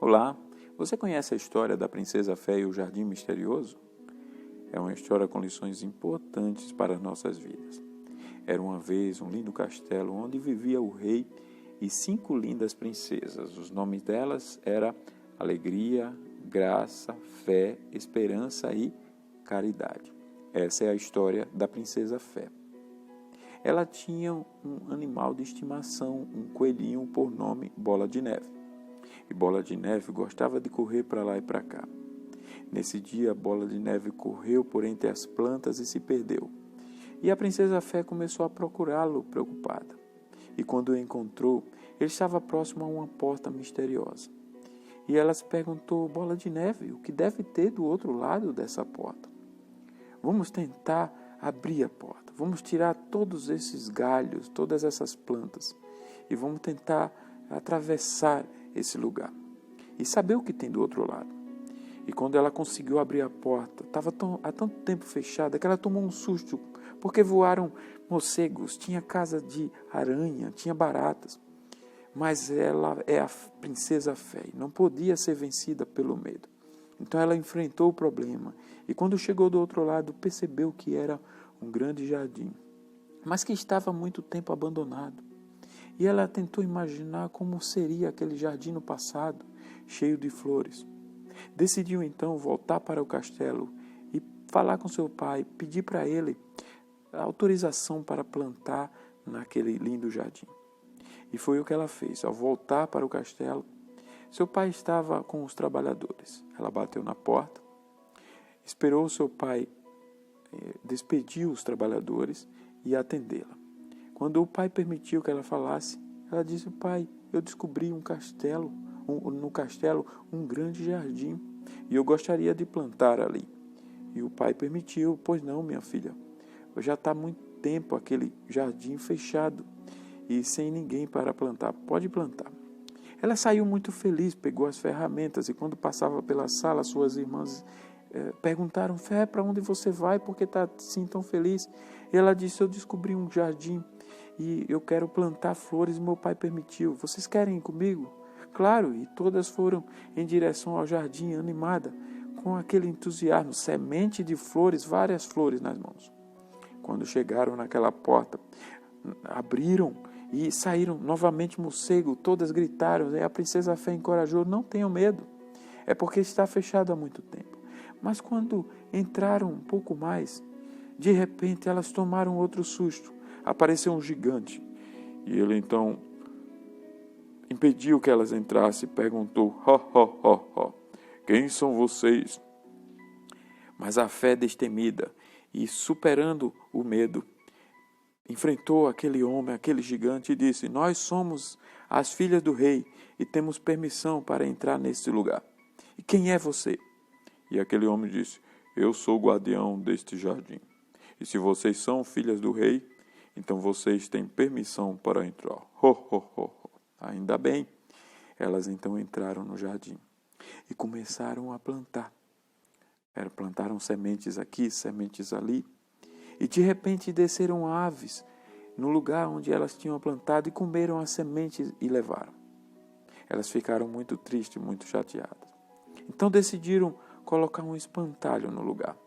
Olá, você conhece a história da Princesa Fé e o Jardim Misterioso? É uma história com lições importantes para as nossas vidas. Era uma vez um lindo castelo onde vivia o rei e 5 lindas princesas. Os nomes delas eram Alegria, Graça, Fé, Esperança e Caridade. Essa é a história da Princesa Fé. Ela tinha um animal de estimação, um coelhinho por nome Bola de Neve. E Bola de Neve gostava de correr para lá e para cá. Nesse dia, Bola de Neve correu por entre as plantas e se perdeu. E a Princesa Fé começou a procurá-lo, preocupada. E quando o encontrou, ele estava próximo a uma porta misteriosa. E ela se perguntou: Bola de Neve, o que deve ter do outro lado dessa porta? Vamos tentar abrir a porta. Vamos tirar todos esses galhos, todas essas plantas. E vamos tentar atravessar esse lugar e saber o que tem do outro lado. E quando ela conseguiu abrir a porta, estava há tanto tempo fechada que ela tomou um susto, porque voaram morcegos, tinha casa de aranha, tinha baratas. Mas ela é a Princesa Fé e não podia ser vencida pelo medo. Então ela enfrentou o problema e quando chegou do outro lado percebeu que era um grande jardim, mas que estava há muito tempo abandonado. E ela tentou imaginar como seria aquele jardim no passado, cheio de flores. Decidiu então voltar para o castelo e falar com seu pai, pedir para ele a autorização para plantar naquele lindo jardim. E foi o que ela fez. Ao voltar para o castelo, seu pai estava com os trabalhadores. Ela bateu na porta, esperou seu pai despedir os trabalhadores e atendê-la. Quando o pai permitiu que ela falasse, ela disse: pai, eu descobri no castelo um grande jardim e eu gostaria de plantar ali. E o pai permitiu: pois não, minha filha, já está há muito tempo aquele jardim fechado e sem ninguém para plantar, pode plantar. Ela saiu muito feliz, pegou as ferramentas e quando passava pela sala, suas irmãs perguntaram: Fé, para onde você vai? Por que está assim tão feliz? E ela disse: eu descobri um jardim e eu quero plantar flores e meu pai permitiu. Vocês querem ir comigo? Claro, e todas foram em direção ao jardim, animada, com aquele entusiasmo, semente de flores, várias flores nas mãos. Quando chegaram naquela porta, abriram e saíram novamente morcego, todas gritaram, e a Princesa Fé encorajou: não tenham medo, é porque está fechado há muito tempo. Mas quando entraram um pouco mais, de repente elas tomaram outro susto. Apareceu um gigante e ele então impediu que elas entrassem e perguntou: quem são vocês? Mas a Fé, destemida e superando o medo, enfrentou aquele homem, aquele gigante e disse: nós somos as filhas do rei e temos permissão para entrar nesse lugar. E quem é você? E aquele homem disse: eu sou o guardião deste jardim. E se vocês são filhas do rei, então vocês têm permissão para entrar. Ainda bem. Elas então entraram no jardim e começaram a plantar. Plantaram sementes aqui, sementes ali. E de repente desceram aves no lugar onde elas tinham plantado e comeram as sementes e levaram. Elas ficaram muito tristes, muito chateadas. Então decidiram colocar um espantalho no lugar,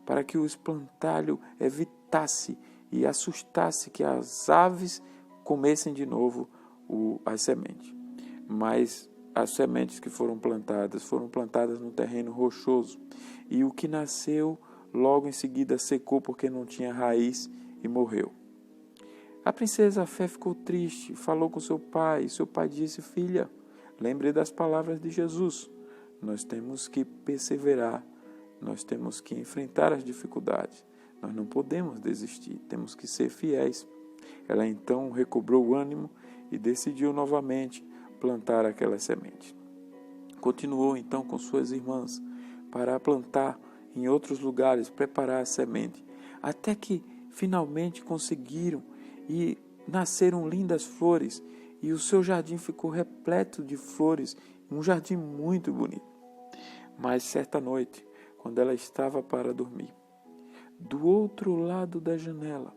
para que o espantalho evitasse e assustasse que as aves comessem de novo as sementes. Mas as sementes que foram plantadas no terreno rochoso, e o que nasceu logo em seguida secou porque não tinha raiz e morreu. A Princesa Fé ficou triste, falou com seu pai, e seu pai disse: filha, lembre das palavras de Jesus, nós temos que perseverar, nós temos que enfrentar as dificuldades, nós não podemos desistir, temos que ser fiéis. Ela então recobrou o ânimo e decidiu novamente plantar aquelas sementes. Continuou então com suas irmãs para plantar em outros lugares, preparar a semente, até que finalmente conseguiram e nasceram lindas flores e o seu jardim ficou repleto de flores, um jardim muito bonito. Mas certa noite, quando ela estava para dormir, do outro lado da janela,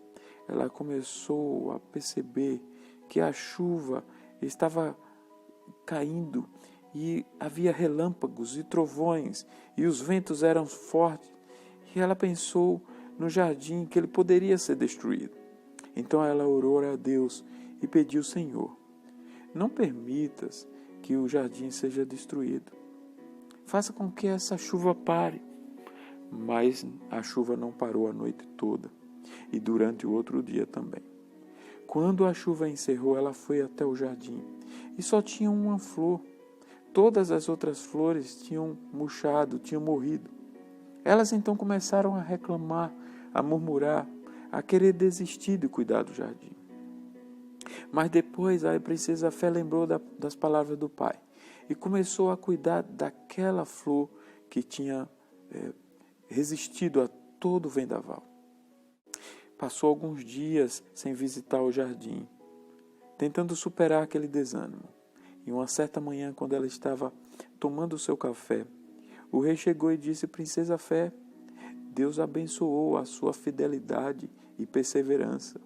ela começou a perceber que a chuva estava caindo e havia relâmpagos e trovões, e os ventos eram fortes, e ela pensou no jardim que ele poderia ser destruído. Então ela orou a Deus e pediu: Senhor, não permitas que o jardim seja destruído. Faça com que essa chuva pare. Mas a chuva não parou a noite toda, e durante o outro dia também. Quando a chuva encerrou, ela foi até o jardim, e só tinha uma flor. Todas as outras flores tinham murchado, tinham morrido. Elas então começaram a reclamar, a murmurar, a querer desistir de cuidar do jardim. Mas depois a princesa Fé lembrou das palavras do pai e começou a cuidar daquela flor que tinha resistido a todo o vendaval. Passou alguns dias sem visitar o jardim, tentando superar aquele desânimo. E uma certa manhã, quando ela estava tomando o seu café, o rei chegou e disse: Princesa Fé, Deus abençoou a sua fidelidade e perseverança.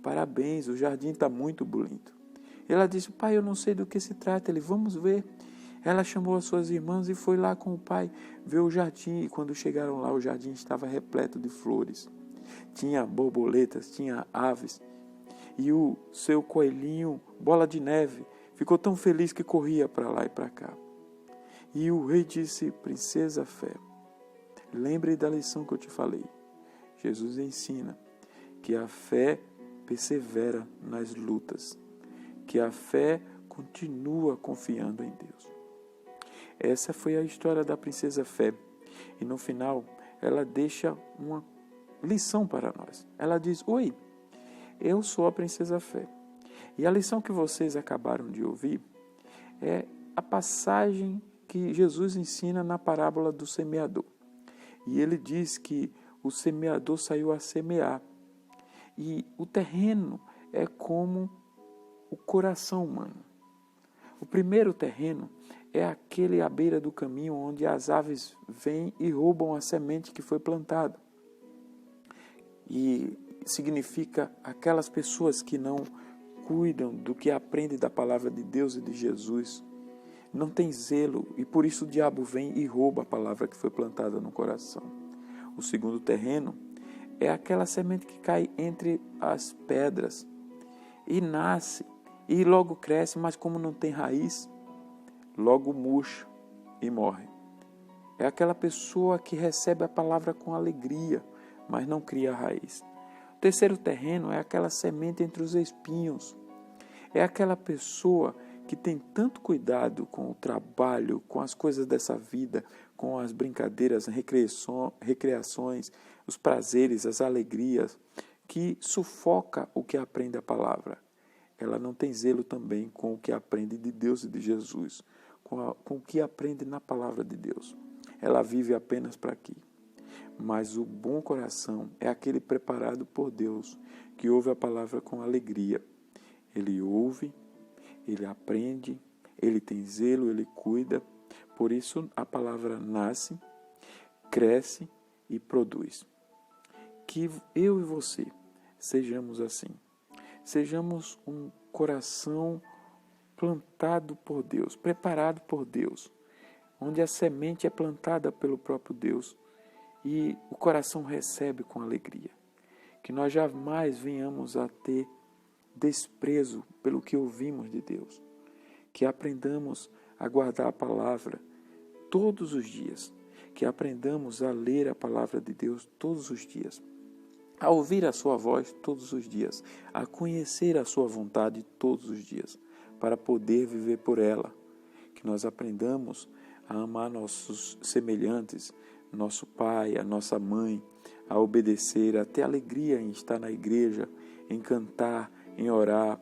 Parabéns, o jardim está muito bonito. Ela disse: Pai, eu não sei do que se trata. Ele: vamos ver. Ela chamou as suas irmãs e foi lá com o pai ver o jardim. E quando chegaram lá, o jardim estava repleto de flores. Tinha borboletas, tinha aves. E o seu coelhinho, Bola de Neve, ficou tão feliz que corria para lá e para cá. E o rei disse: Princesa Fé, lembre da lição que eu te falei. Jesus ensina que a fé persevera nas lutas, que a fé continua confiando em Deus. Essa foi a história da Princesa Fé. E no final, ela deixa uma lição para nós. Ela diz: Oi, eu sou a Princesa Fé. E a lição que vocês acabaram de ouvir é a passagem que Jesus ensina na parábola do semeador. E ele diz que o semeador saiu a semear. E o terreno é como o coração humano. O primeiro terreno é aquele à beira do caminho onde as aves vêm e roubam a semente que foi plantada. E significa aquelas pessoas que não cuidam do que aprendem da palavra de Deus e de Jesus. Não tem zelo e por isso o diabo vem e rouba a palavra que foi plantada no coração. O segundo terreno é aquela semente que cai entre as pedras e nasce e logo cresce, mas como não tem raiz, logo murcha e morre. É aquela pessoa que recebe a palavra com alegria, mas não cria raiz. O terceiro terreno é aquela semente entre os espinhos. É aquela pessoa que tem tanto cuidado com o trabalho, com as coisas dessa vida, com as brincadeiras, recreações, os prazeres, as alegrias, que sufoca o que aprende a palavra. Ela não tem zelo também com o que aprende de Deus e de Jesus, com o que aprende na palavra de Deus. Ela vive apenas para aqui. Mas o bom coração é aquele preparado por Deus, que ouve a palavra com alegria. Ele ouve, ele aprende, ele tem zelo, ele cuida. Por isso a palavra nasce, cresce e produz. Que eu e você sejamos assim. Sejamos um coração plantado por Deus, preparado por Deus, onde a semente é plantada pelo próprio Deus e o coração recebe com alegria. Que nós jamais venhamos a ter desprezo pelo que ouvimos de Deus. Que aprendamos a guardar a palavra todos os dias. Que aprendamos a ler a palavra de Deus todos os dias. A ouvir a sua voz todos os dias. A conhecer a sua vontade todos os dias. Para poder viver por ela. Que nós aprendamos a amar nossos semelhantes, nosso pai, a nossa mãe, a obedecer, a ter alegria em estar na igreja, em cantar, em orar,